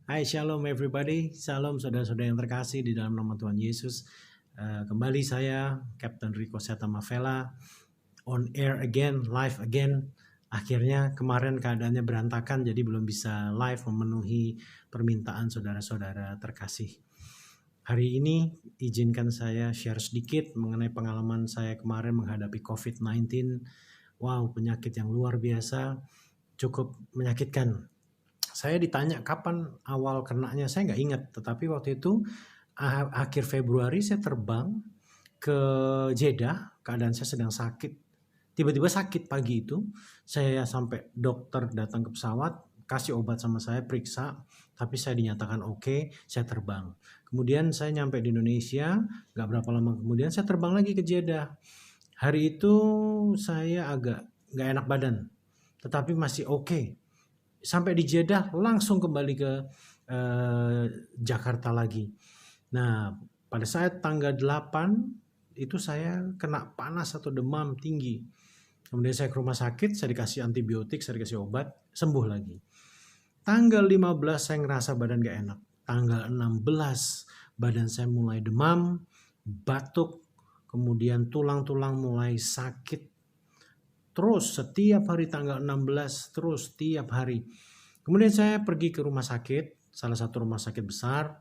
Hai, shalom everybody. Shalom saudara-saudara yang terkasih di dalam nama Tuhan Yesus. Kembali saya, Captain Rico Setamavela, on air again, live again. Akhirnya kemarin keadaannya berantakan, jadi belum bisa live memenuhi permintaan saudara-saudara terkasih. Hari ini izinkan saya share sedikit mengenai pengalaman saya kemarin menghadapi COVID-19. Wow, penyakit yang luar biasa, cukup menyakitkan. Saya ditanya kapan awal kenanya, saya nggak ingat. Tetapi waktu itu akhir Februari saya terbang ke Jeddah, keadaan saya sedang sakit. Tiba-tiba sakit pagi itu, saya sampai dokter datang ke pesawat, kasih obat sama saya, periksa, tapi saya dinyatakan oke, saya terbang. Kemudian saya nyampe di Indonesia, nggak berapa lama kemudian saya terbang lagi ke Jeddah. Hari itu saya agak nggak enak badan, tetapi masih oke. Sampai di Jeddah langsung kembali ke Jakarta lagi. Nah, pada saat tanggal 8 itu saya kena panas atau demam tinggi. Kemudian saya ke rumah sakit, saya dikasih antibiotik, saya dikasih obat, sembuh lagi. Tanggal 15 saya ngerasa badan gak enak. Tanggal 16 badan saya mulai demam, batuk, kemudian tulang-tulang mulai sakit. Terus setiap hari tanggal 16, terus tiap hari. Kemudian saya pergi ke rumah sakit, salah satu rumah sakit besar.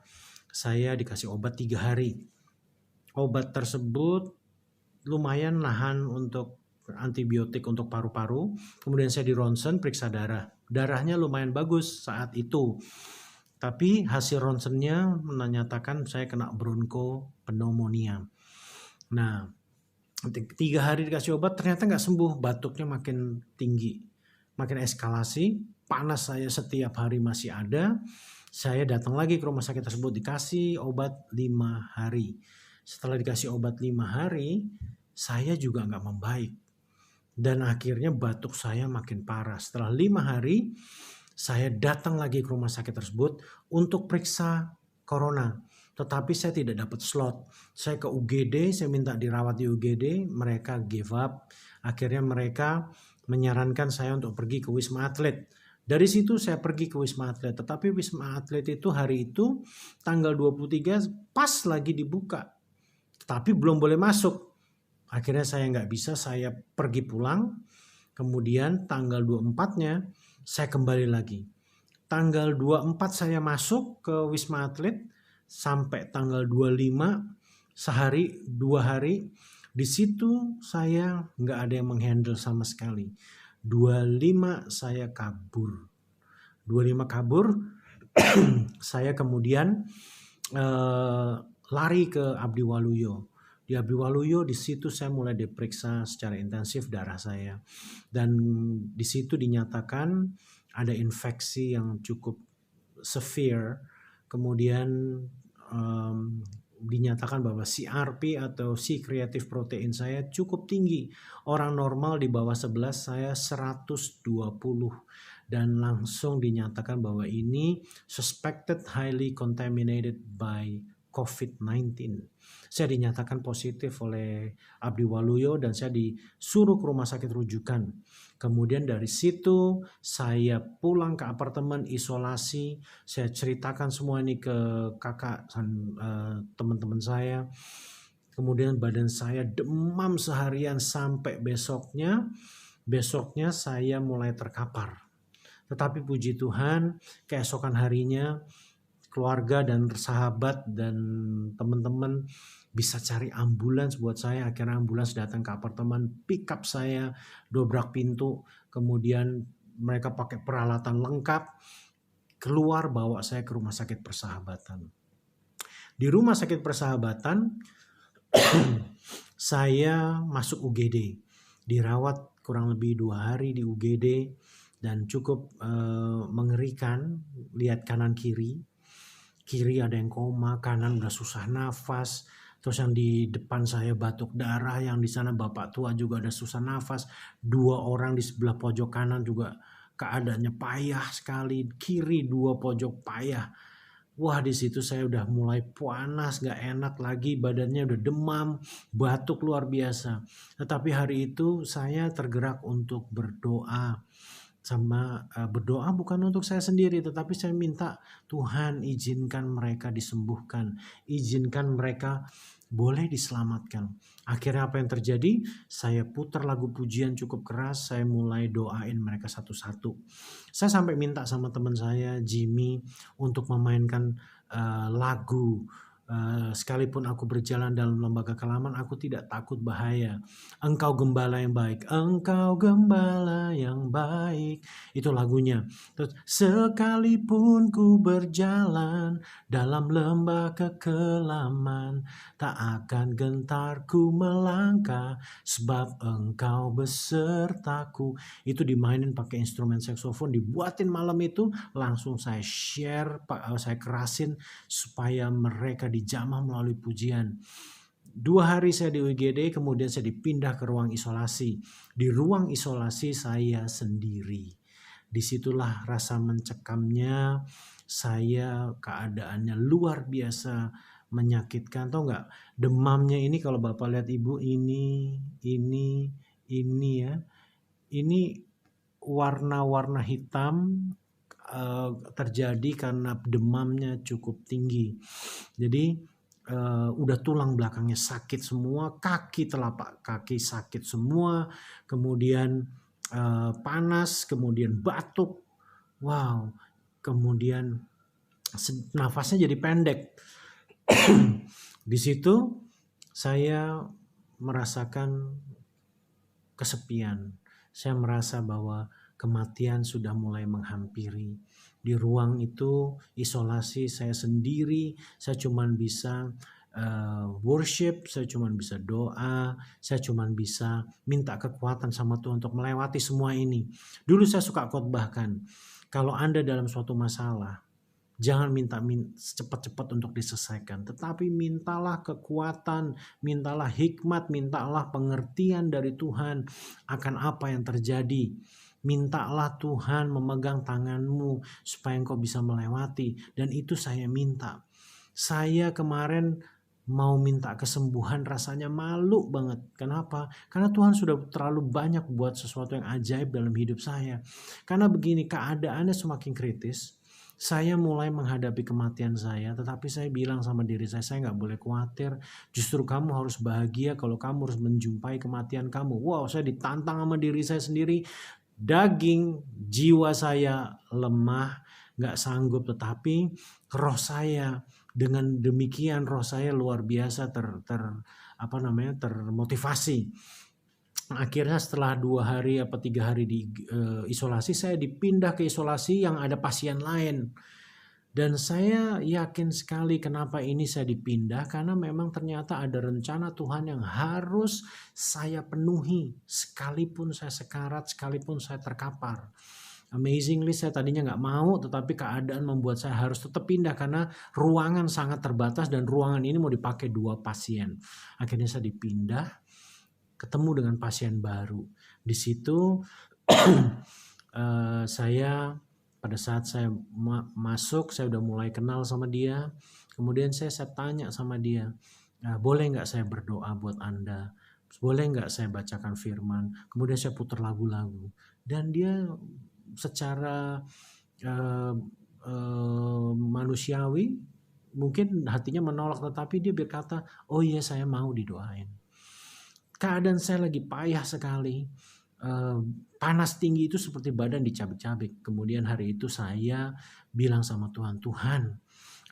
Saya dikasih obat 3 hari. Obat tersebut lumayan nahan untuk antibiotik untuk paru-paru. Kemudian saya di ronsen, periksa darah. Darahnya lumayan bagus saat itu. Tapi hasil ronsennya menyatakan saya kena bronchopneumonia. Nah, 3 hari dikasih obat ternyata nggak sembuh, batuknya makin tinggi, makin eskalasi, panas saya setiap hari masih ada. Saya datang lagi ke rumah sakit tersebut, dikasih obat 5 hari. Setelah dikasih obat 5 hari, saya juga nggak membaik. Dan akhirnya batuk saya makin parah. Setelah 5 hari, saya datang lagi ke rumah sakit tersebut untuk periksa corona. Tetapi saya tidak dapat slot. Saya ke UGD, saya minta dirawat di UGD, mereka give up. Akhirnya mereka menyarankan saya untuk pergi ke Wisma Atlet. Dari situ saya pergi ke Wisma Atlet. Tetapi Wisma Atlet itu hari itu tanggal 23 pas lagi dibuka. Tetapi belum boleh masuk. Akhirnya saya nggak bisa, saya pergi pulang. Kemudian tanggal 24-nya saya kembali lagi. Tanggal 24 saya masuk ke Wisma Atlet. Sampai tanggal 25, sehari 2 hari, di situ saya nggak ada yang menghandle sama sekali. 25 saya kabur. 25 kabur, saya kemudian lari ke Abdi Waluyo. Di Abdi Waluyo di situ saya mulai diperiksa secara intensif darah saya. Dan di situ dinyatakan ada infeksi yang cukup severe. Kemudian dinyatakan bahwa CRP atau C creative protein saya cukup tinggi. Orang normal di bawah 11, saya 120. Dan langsung dinyatakan bahwa ini suspected highly contaminated by COVID-19. Saya dinyatakan positif oleh Abdi Waluyo dan saya disuruh ke rumah sakit rujukan. Kemudian dari situ saya pulang ke apartemen isolasi. Saya ceritakan semua ini ke kakak dan teman-teman saya. Kemudian badan saya demam seharian sampai besoknya. Besoknya saya mulai terkapar. Tetapi puji Tuhan, keesokan harinya keluarga dan sahabat dan teman-teman bisa cari ambulans buat saya. Akhirnya ambulans datang ke apartemen, pick up saya, dobrak pintu, kemudian mereka pakai peralatan lengkap, keluar bawa saya ke rumah sakit Persahabatan. Di rumah sakit Persahabatan, saya masuk UGD, dirawat kurang lebih 2 hari di UGD dan cukup mengerikan. Lihat kanan kiri ada yang koma, kanan udah susah nafas. Terus yang di depan saya batuk darah, yang di sana bapak tua juga ada susah nafas. 2 orang di sebelah pojok kanan juga keadaannya payah sekali. Kiri 2 pojok payah. Wah, di situ saya udah mulai panas, gak enak lagi, badannya udah demam, batuk luar biasa. Tetapi hari itu saya tergerak untuk berdoa. berdoa bukan untuk saya sendiri, tetapi saya minta Tuhan izinkan mereka disembuhkan, izinkan mereka boleh diselamatkan. Akhirnya apa yang terjadi? Saya putar lagu pujian cukup keras, saya mulai doain mereka satu-satu. Saya sampai minta sama teman saya Jimmy untuk memainkan lagu. Sekalipun aku berjalan dalam lembaga kelaman, aku tidak takut bahaya. Engkau gembala yang baik, engkau gembala yang baik. Itu lagunya. Terus, sekalipun ku berjalan dalam lembah kekelaman, tak akan gentar ku melangkah, sebab engkau besertaku. Itu dimainin pakai instrumen saksofon, dibuatin malam itu, langsung saya share, saya kerasin supaya mereka dijamah melalui pujian. 2 hari saya di UGD, kemudian saya dipindah ke ruang isolasi. Di ruang isolasi saya sendiri. Disitulah rasa mencekamnya saya, keadaannya luar biasa menyakitkan. Tahu nggak, demamnya ini kalau Bapak lihat Ibu, ini ya. Ini warna-warna hitam terjadi karena demamnya cukup tinggi. Jadi udah tulang belakangnya sakit semua, kaki, telapak kaki sakit semua, kemudian panas, kemudian batuk, wow, kemudian nafasnya jadi pendek. Di situ saya merasakan kesepian. Saya merasa bahwa kematian sudah mulai menghampiri. Di ruang itu isolasi saya sendiri, saya cuman bisa worship, saya cuman bisa doa, saya cuman bisa minta kekuatan sama Tuhan untuk melewati semua ini. Dulu saya suka khotbahkan, kalau Anda dalam suatu masalah, jangan minta cepat-cepat untuk diselesaikan, tetapi mintalah kekuatan, mintalah hikmat, mintalah pengertian dari Tuhan akan apa yang terjadi. Mintalah Tuhan memegang tanganmu supaya engkau bisa melewati, dan itu saya minta. Saya kemarin mau minta kesembuhan rasanya malu banget. Kenapa? Karena Tuhan sudah terlalu banyak buat sesuatu yang ajaib dalam hidup saya. Karena begini, keadaannya semakin kritis. Saya mulai menghadapi kematian saya, tetapi saya bilang sama diri saya nggak boleh khawatir. Justru kamu harus bahagia kalau kamu harus menjumpai kematian kamu. Wow, saya ditantang sama diri saya sendiri. Daging, jiwa saya lemah, nggak sanggup, tetapi roh saya, dengan demikian roh saya luar biasa termotivasi. Akhirnya setelah 2 hari apa 3 hari di isolasi, saya dipindah ke isolasi yang ada pasien lain. Dan saya yakin sekali kenapa ini saya dipindah, karena memang ternyata ada rencana Tuhan yang harus saya penuhi sekalipun saya sekarat, sekalipun saya terkapar. Amazingly saya tadinya nggak mau, tetapi keadaan membuat saya harus tetap pindah karena ruangan sangat terbatas dan ruangan ini mau dipakai 2 pasien. Akhirnya saya dipindah, ketemu dengan pasien baru. Di situ saya pada saat saya masuk, saya udah mulai kenal sama dia. Kemudian saya tanya sama dia, boleh nggak saya berdoa buat Anda? Boleh nggak saya bacakan firman? Kemudian saya putar lagu-lagu. Dan dia secara manusiawi mungkin hatinya menolak, tetapi dia berkata, oh iya saya mau didoain. Keadaan saya lagi payah sekali. Panas tinggi itu seperti badan dicabik-cabik. Kemudian hari itu saya bilang sama Tuhan, Tuhan,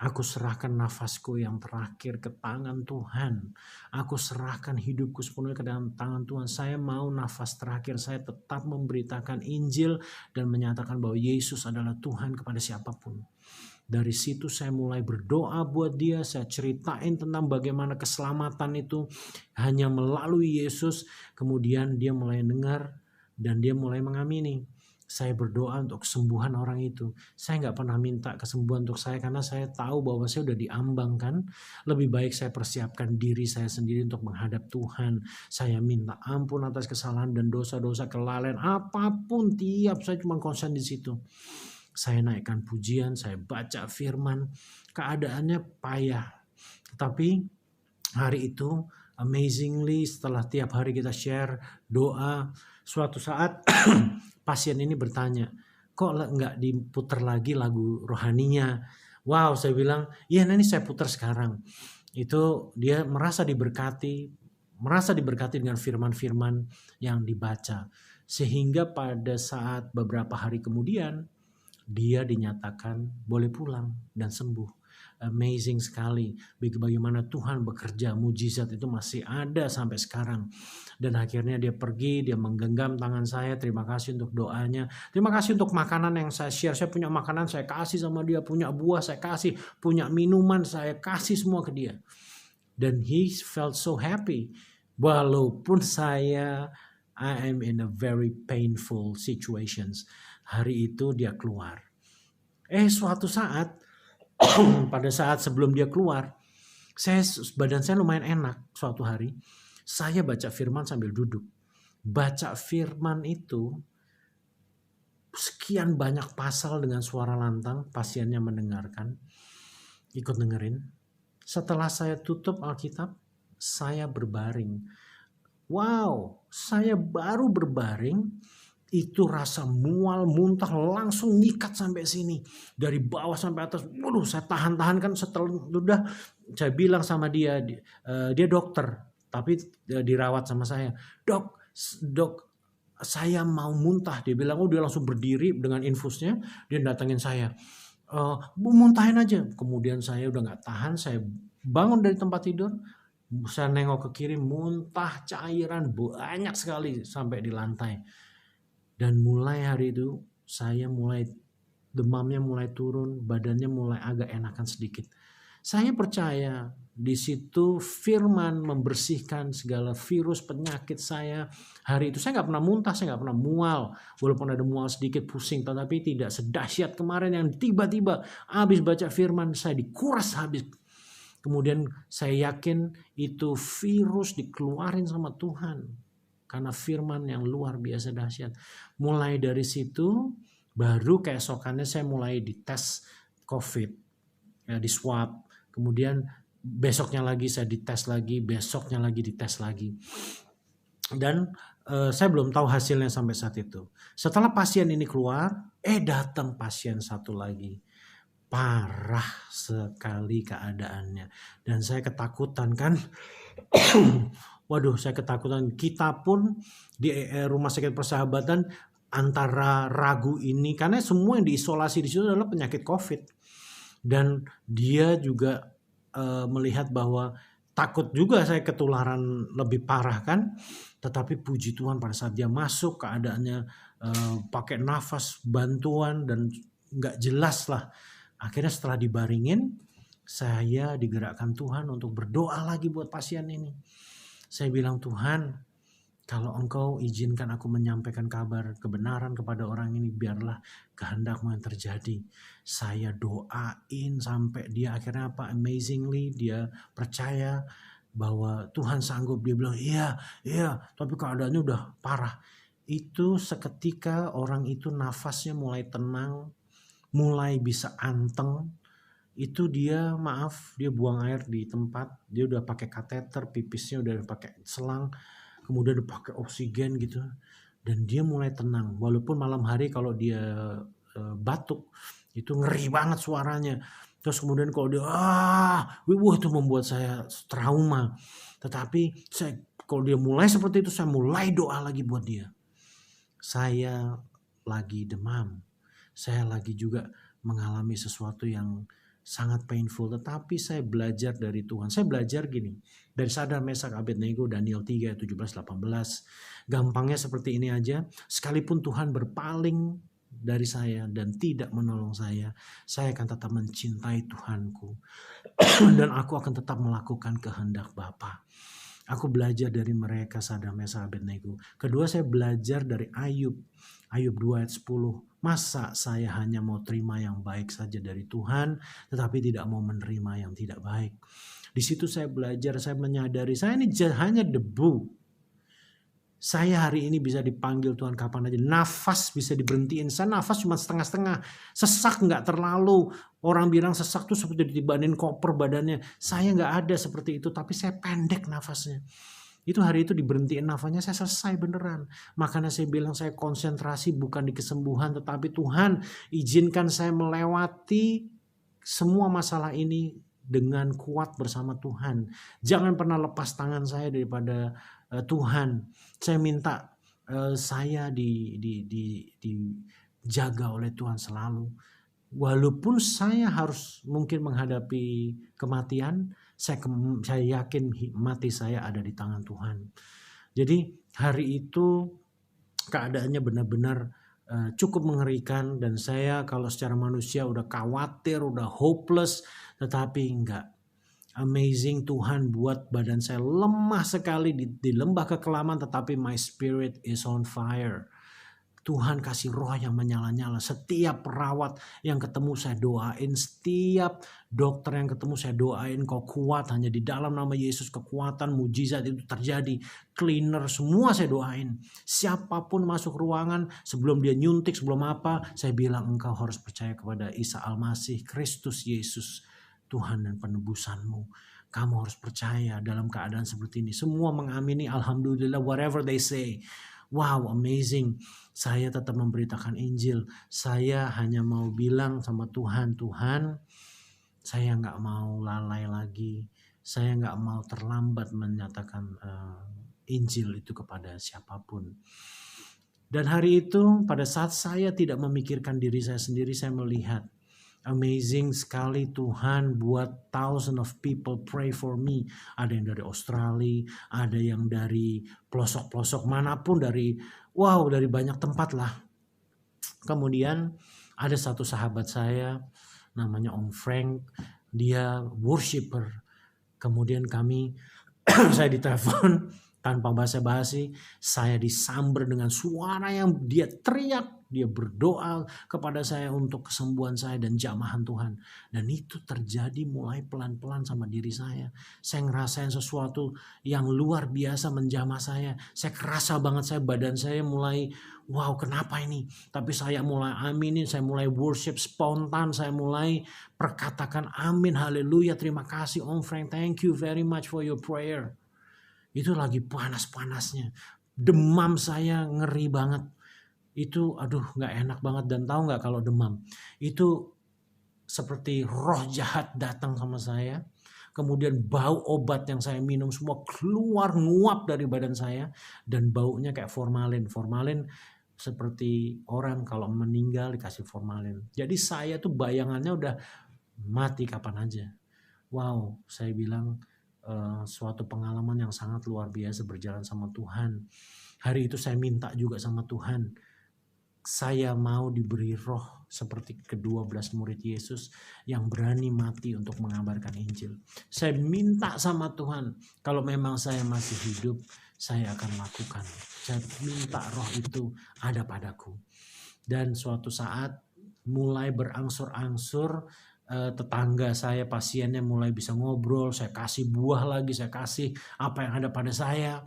aku serahkan nafasku yang terakhir ke tangan Tuhan. Aku serahkan hidupku sepenuhnya ke dalam tangan Tuhan. Saya mau nafas terakhir saya tetap memberitakan Injil dan menyatakan bahwa Yesus adalah Tuhan kepada siapapun. Dari situ saya mulai berdoa buat dia, saya ceritain tentang bagaimana keselamatan itu hanya melalui Yesus. Kemudian dia mulai dengar dan dia mulai mengamini. Saya berdoa untuk kesembuhan orang itu. Saya nggak pernah minta kesembuhan untuk saya karena saya tahu bahwa saya udah diambang kan. Lebih baik saya persiapkan diri saya sendiri untuk menghadap Tuhan. Saya minta ampun atas kesalahan dan dosa-dosa, kelalaian apapun, tiap saya cuma konsen di situ. Saya naikkan pujian, saya baca firman, keadaannya payah. Tetapi hari itu amazingly setelah tiap hari kita share doa, suatu saat pasien ini bertanya, kok nggak diputar lagi lagu rohaninya? Wow, saya bilang, iya ini saya putar sekarang. Itu dia merasa diberkati dengan firman-firman yang dibaca. Sehingga pada saat beberapa hari kemudian, dia dinyatakan boleh pulang dan sembuh. Amazing sekali bagaimana Tuhan bekerja, mujizat itu masih ada sampai sekarang. Dan akhirnya dia pergi, dia menggenggam tangan saya, terima kasih untuk doanya, terima kasih untuk makanan yang saya share, saya punya makanan saya kasih sama dia, punya buah saya kasih, punya minuman saya kasih semua ke dia. Dan he felt so happy, walaupun I am in a very painful situations. Hari itu dia keluar. Suatu saat pada saat sebelum dia keluar, badan saya lumayan enak. Suatu hari saya baca firman sambil duduk. Baca firman itu sekian banyak pasal dengan suara lantang, pasiennya mendengarkan, ikut dengerin. Setelah saya tutup Alkitab, saya berbaring. Wow, saya baru berbaring, itu rasa mual, muntah langsung nyikat sampai sini. Dari bawah sampai atas. Waduh, saya tahan-tahan kan setelah udah saya bilang sama dia dokter, tapi dirawat sama saya. Dok, saya mau muntah. Dia bilang, dia langsung berdiri dengan infusnya, dia datangin saya. Muntahin aja. Kemudian saya udah gak tahan, saya bangun dari tempat tidur, saya nengok ke kiri, muntah cairan banyak sekali sampai di lantai. Dan mulai hari itu demamnya mulai turun, badannya mulai agak enakan sedikit. Saya percaya di situ firman membersihkan segala virus penyakit saya. Hari itu saya nggak pernah muntah, saya nggak pernah mual. Walaupun ada mual sedikit, pusing, tetapi tidak sedahsyat kemarin yang tiba-tiba habis baca firman saya dikuras habis. Kemudian saya yakin itu virus dikeluarin sama Tuhan. Karena firman yang luar biasa dahsyat. Mulai dari situ, baru keesokannya saya mulai dites COVID. Ya, di swab. Kemudian besoknya lagi saya dites lagi, besoknya lagi dites lagi. Dan saya belum tahu hasilnya sampai saat itu. Setelah pasien ini keluar, datang pasien satu lagi. Parah sekali keadaannya. Dan saya ketakutan kan. Waduh, saya ketakutan. Kita pun di rumah sakit Persahabatan antara ragu ini, karena semua yang diisolasi di situ adalah penyakit COVID. Dan dia juga melihat bahwa takut juga saya ketularan lebih parah kan. Tetapi puji Tuhan pada saat dia masuk keadaannya pakai nafas bantuan dan nggak jelas lah. Akhirnya setelah dibaringin, saya digerakkan Tuhan untuk berdoa lagi buat pasien ini. Saya bilang, Tuhan, kalau Engkau izinkan aku menyampaikan kabar kebenaran kepada orang ini, biarlah kehendak-Mu yang terjadi. Saya doain sampai dia akhirnya amazingly dia percaya bahwa Tuhan sanggup. Dia bilang, iya, tapi keadaannya udah parah. Itu seketika orang itu nafasnya mulai tenang, mulai bisa anteng. Itu dia buang air di tempat, dia udah pakai kateter, pipisnya udah pakai selang, kemudian udah pakai oksigen gitu, dan dia mulai tenang. Walaupun malam hari kalau dia batuk itu ngeri banget suaranya. Terus kemudian kalau dia itu membuat saya trauma. Tetapi kalau dia mulai seperti itu, saya mulai doa lagi buat dia. Saya lagi demam, saya lagi juga mengalami sesuatu yang sangat painful, tetapi saya belajar dari Tuhan. Saya belajar gini, dari Sadrak, Mesak, Abednego, Daniel 3, 17, 18. Gampangnya seperti ini aja, sekalipun Tuhan berpaling dari saya dan tidak menolong saya akan tetap mencintai Tuhanku. Dan aku akan tetap melakukan kehendak Bapa. Aku belajar dari mereka, Sadrak, Mesak, Abednego. Kedua, saya belajar dari Ayub 2 ayat 10. Masa saya hanya mau terima yang baik saja dari Tuhan, tetapi tidak mau menerima yang tidak baik. Di situ saya belajar, saya menyadari saya ini hanya debu. Saya hari ini bisa dipanggil Tuhan kapan aja. Nafas bisa diberhentiin. Saya nafas cuma setengah-setengah. Sesak nggak terlalu. Orang bilang sesak tuh seperti ditibanin koper badannya. Saya nggak ada seperti itu, tapi saya pendek nafasnya. Itu hari itu diberhentiin nafasnya, saya selesai beneran. Makanya saya bilang saya konsentrasi bukan di kesembuhan, tetapi Tuhan izinkan saya melewati semua masalah ini dengan kuat bersama Tuhan. Jangan pernah lepas tangan saya daripada Tuhan. Saya minta saya dijaga oleh Tuhan selalu. Walaupun saya harus mungkin menghadapi kematian, saya yakin mati saya ada di tangan Tuhan. Jadi hari itu keadaannya benar-benar cukup mengerikan, dan saya kalau secara manusia udah khawatir, udah hopeless, tetapi enggak. Amazing, Tuhan buat badan saya lemah sekali di lembah kekelaman, tetapi my spirit is on fire. Tuhan kasih roh yang menyala-nyala. Setiap perawat yang ketemu saya doain. Setiap dokter yang ketemu saya doain. Kau kuat, hanya di dalam nama Yesus kekuatan mujizat itu terjadi. Cleaner semua saya doain. Siapapun masuk ruangan sebelum dia nyuntik, sebelum apa, saya bilang engkau harus percaya kepada Isa Al-Masih, Kristus Yesus, Tuhan dan penebusanmu. Kamu harus percaya dalam keadaan seperti ini. Semua mengamini, alhamdulillah, whatever they say. Wow, amazing. Saya tetap memberitakan Injil. Saya hanya mau bilang sama Tuhan, Tuhan, saya nggak mau lalai lagi. Saya nggak mau terlambat menyatakan Injil itu kepada siapapun. Dan hari itu, pada saat saya tidak memikirkan diri saya sendiri, saya melihat amazing sekali Tuhan buat thousands of people pray for me. Ada yang dari Australia, ada yang dari pelosok-pelosok manapun, dari banyak tempat lah. Kemudian ada satu sahabat saya namanya Om Frank, dia worshiper. Kemudian saya ditelepon tanpa basa-basi, saya disamber dengan suara yang dia teriak, dia berdoa kepada saya untuk kesembuhan saya dan jamahan Tuhan. Dan itu terjadi mulai pelan-pelan sama diri saya. Saya ngerasain sesuatu yang luar biasa menjamah saya. Saya kerasa banget, badan saya mulai, wow, kenapa ini? Tapi saya mulai aminin, saya mulai worship spontan, saya mulai perkatakan amin, haleluya, terima kasih Om Frank, thank you very much for your prayer. Itu lagi panas-panasnya. Demam saya ngeri banget. Itu gak enak banget. Dan tahu gak kalau demam? Itu seperti roh jahat datang sama saya. Kemudian bau obat yang saya minum semua keluar nguap dari badan saya. Dan baunya kayak formalin. Formalin seperti orang kalau meninggal dikasih formalin. Jadi saya tuh bayangannya udah mati kapan aja. Wow, saya bilang suatu pengalaman yang sangat luar biasa berjalan sama Tuhan. Hari itu saya minta juga sama Tuhan, saya mau diberi roh seperti ke-12 murid Yesus yang berani mati untuk mengabarkan Injil. Saya minta sama Tuhan, kalau memang saya masih hidup, saya akan lakukan. Saya minta roh itu ada padaku. Dan suatu saat mulai berangsur-angsur, tetangga saya, pasiennya mulai bisa ngobrol, saya kasih buah lagi, saya kasih apa yang ada pada saya.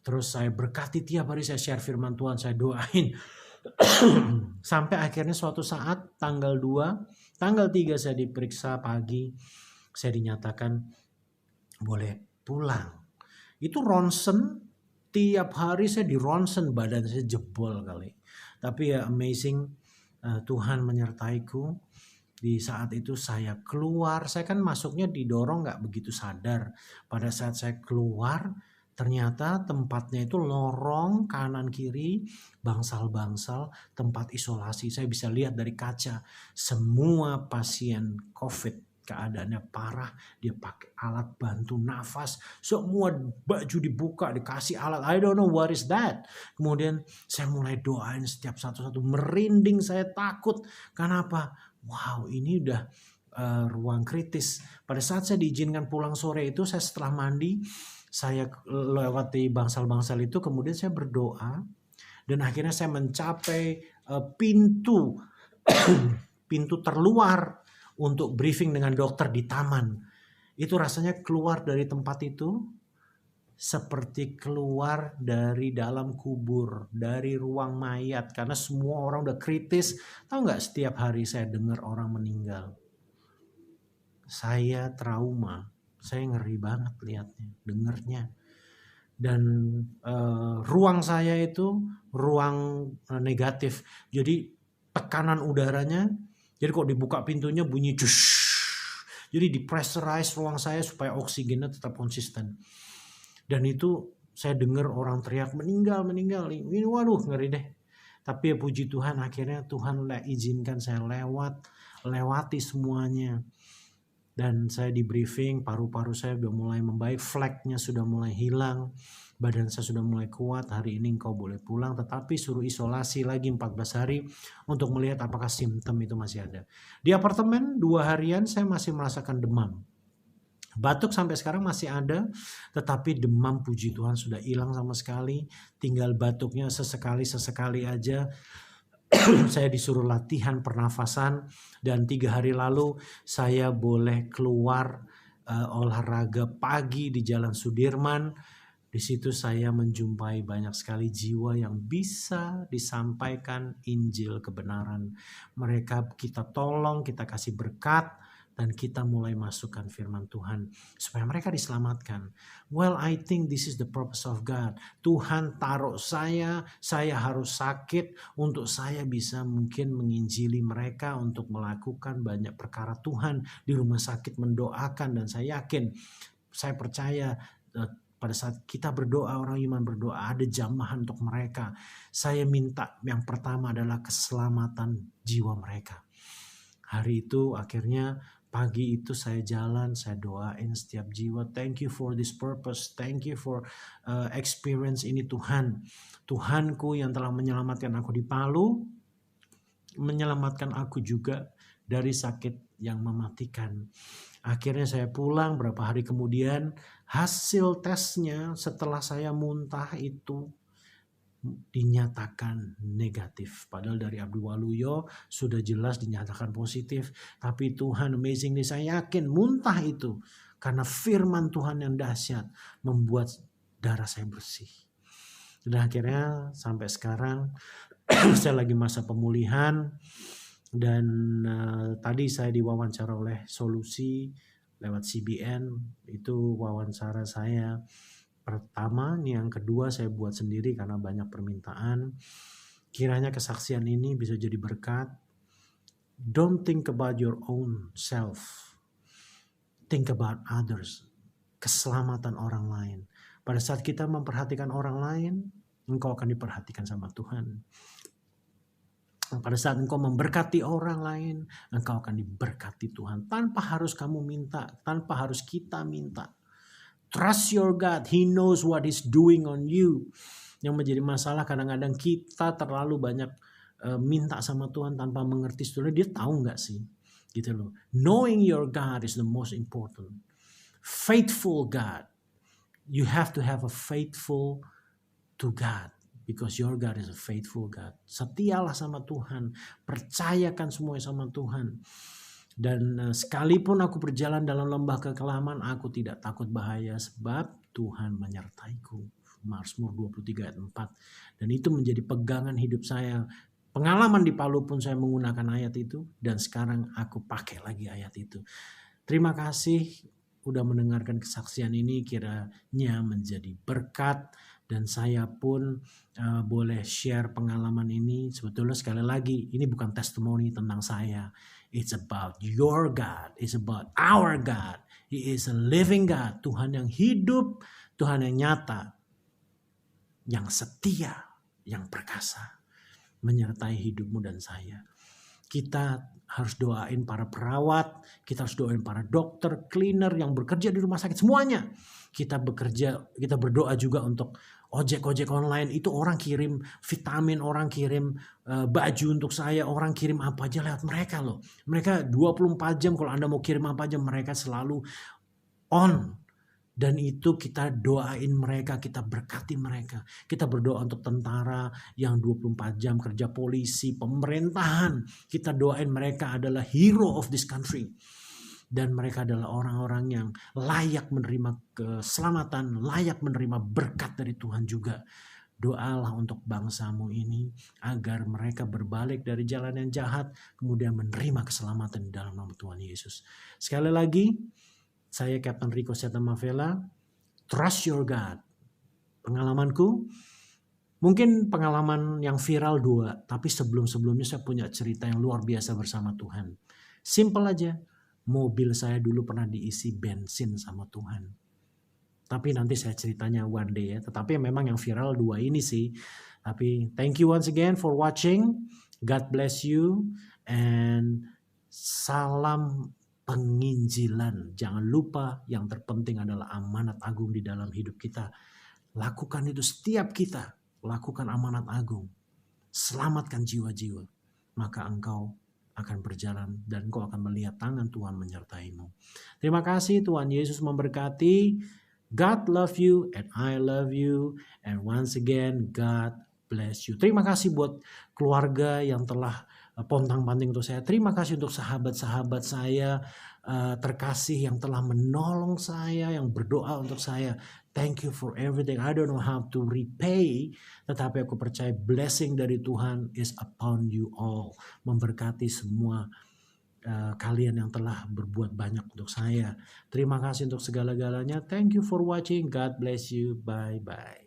Terus saya berkati tiap hari, saya share firman Tuhan, saya doain. Sampai akhirnya suatu saat tanggal 2, tanggal 3 saya diperiksa pagi, saya dinyatakan boleh pulang. Itu ronsen, tiap hari saya di ronsen, badan saya jebol kali. Tapi ya amazing, Tuhan menyertaiku. Di saat itu saya keluar, saya kan masuknya didorong gak begitu sadar. Pada saat saya keluar, ternyata tempatnya itu lorong kanan kiri, bangsal-bangsal, tempat isolasi. Saya bisa lihat dari kaca, semua pasien COVID keadaannya parah, dia pakai alat bantu nafas, semua baju dibuka, dikasih alat, I don't know what is that. Kemudian saya mulai doain setiap satu-satu, merinding, saya takut. Kenapa? Wow, ini udah ruang kritis. Pada saat saya diizinkan pulang sore itu, saya setelah mandi, saya lewati bangsal-bangsal itu, kemudian saya berdoa, dan akhirnya saya mencapai pintu pintu terluar untuk briefing dengan dokter di taman. Itu rasanya keluar dari tempat itu seperti keluar dari dalam kubur, dari ruang mayat, karena semua orang udah kritis. Tahu nggak, setiap hari saya dengar orang meninggal. Saya trauma, saya ngeri banget lihatnya, dengernya. dan ruang saya itu ruang negatif. Jadi tekanan udaranya, jadi kok dibuka pintunya bunyi cus. Jadi dipressurize ruang saya supaya oksigennya tetap konsisten. Dan itu saya dengar orang teriak meninggal. Ini waduh ngeri deh. Tapi ya puji Tuhan akhirnya Tuhan izinkan saya lewati semuanya. Dan saya di briefing, paru-paru saya sudah mulai membaik, fleknya sudah mulai hilang, badan saya sudah mulai kuat, hari ini engkau boleh pulang, tetapi suruh isolasi lagi 14 hari untuk melihat apakah simptom itu masih ada. Di apartemen 2 harian saya masih merasakan demam. Batuk sampai sekarang masih ada, tetapi demam puji Tuhan sudah hilang sama sekali, tinggal batuknya sesekali aja. Saya disuruh latihan pernafasan dan 3 hari lalu saya boleh keluar olahraga pagi di Jalan Sudirman. Di situ saya menjumpai banyak sekali jiwa yang bisa disampaikan Injil kebenaran. Mereka kita tolong, kita kasih berkat, dan kita mulai masukkan firman Tuhan supaya mereka diselamatkan. Well, I think this is the purpose of God. Tuhan taruh saya harus sakit untuk saya bisa mungkin menginjili mereka untuk melakukan banyak perkara Tuhan di rumah sakit, mendoakan, dan saya yakin, saya percaya pada saat kita berdoa, orang iman berdoa, ada jamahan untuk mereka. Saya minta yang pertama adalah keselamatan jiwa mereka. Hari itu akhirnya pagi itu saya jalan, saya doain setiap jiwa. Thank you for this purpose. Thank you for experience ini Tuhan. Tuhanku yang telah menyelamatkan aku di Palu, menyelamatkan aku juga dari sakit yang mematikan. Akhirnya saya pulang, berapa hari kemudian hasil tesnya setelah saya muntah itu dinyatakan negatif. Padahal dari Abdul Waluyo sudah jelas dinyatakan positif. Tapi Tuhan amazingly saya yakin muntah itu karena firman Tuhan yang dahsyat membuat darah saya bersih. Dan akhirnya sampai sekarang saya lagi masa pemulihan. Dan tadi saya diwawancara oleh Solusi lewat CBN. Itu wawancara saya pertama, yang kedua saya buat sendiri karena banyak permintaan. Kiranya kesaksian ini bisa jadi berkat. Don't think about your own self. Think about others. Keselamatan orang lain. Pada saat kita memperhatikan orang lain, engkau akan diperhatikan sama Tuhan. Pada saat engkau memberkati orang lain, engkau akan diberkati Tuhan. Tanpa harus kamu minta, tanpa harus kita minta. Trust your God. He knows what He's doing on you. Yang menjadi masalah kadang-kadang kita terlalu banyak minta sama Tuhan tanpa mengerti sebenarnya dia tahu nggak sih, gitu loh. Knowing your God is the most important. Faithful God. You have to have a faithful to God because your God is a faithful God. Setialah sama Tuhan. Percayakan semuanya sama Tuhan. Dan sekalipun aku berjalan dalam lembah kekelaman, aku tidak takut bahaya sebab Tuhan menyertaiku. Mazmur 23 ayat 4. Dan itu menjadi pegangan hidup saya. Pengalaman di Palu pun saya menggunakan ayat itu. Dan sekarang aku pakai lagi ayat itu. Terima kasih udah mendengarkan kesaksian ini, kiranya menjadi berkat. Dan saya pun boleh share pengalaman ini. Sebetulnya sekali lagi, ini bukan testimoni tentang saya. It's about your God. It's about our God. He is a living God. Tuhan yang hidup, Tuhan yang nyata, yang setia, yang perkasa, menyertai hidupmu dan saya. Kita harus doain para perawat, kita harus doain para dokter, cleaner yang bekerja di rumah sakit, semuanya. Kita bekerja, kita berdoa juga untuk ojek online. Itu orang kirim vitamin, orang kirim baju untuk saya, orang kirim apa aja lewat mereka loh. Mereka 24 jam kalau Anda mau kirim apa aja mereka selalu on. Dan itu kita doain mereka, kita berkati mereka. Kita berdoa untuk tentara yang 24 jam kerja, polisi, pemerintahan. Kita doain mereka adalah hero of this country. Dan mereka adalah orang-orang yang layak menerima keselamatan, layak menerima berkat dari Tuhan juga. Doalah untuk bangsamu ini agar mereka berbalik dari jalan yang jahat, kemudian menerima keselamatan di dalam nama Tuhan Yesus. Sekali lagi, saya Captain Rico Setamavela. Trust your God. Pengalamanku, mungkin pengalaman yang viral 2, tapi sebelum-sebelumnya saya punya cerita yang luar biasa bersama Tuhan. Simple aja, mobil saya dulu pernah diisi bensin sama Tuhan. Tapi nanti saya ceritanya one day ya. Tetapi memang yang viral 2 ini sih. Tapi thank you once again for watching. God bless you. And salam penginjilan. Jangan lupa yang terpenting adalah amanat agung di dalam hidup kita. Lakukan itu setiap kita. Lakukan amanat agung. Selamatkan jiwa-jiwa. Maka engkau akan berjalan dan engkau akan melihat tangan Tuhan menyertaimu. Terima kasih, Tuhan Yesus memberkati. God love you and I love you. And once again, God bless you. Terima kasih buat keluarga yang telah pontang-panting untuk saya. Terima kasih untuk sahabat-sahabat saya terkasih yang telah menolong saya, yang berdoa untuk saya. Thank you for everything. I don't know how to repay, tetapi aku percaya blessing dari Tuhan is upon you all. Memberkati semua kalian yang telah berbuat banyak untuk saya. Terima kasih untuk segala-galanya. Thank you for watching. God bless you. Bye-bye.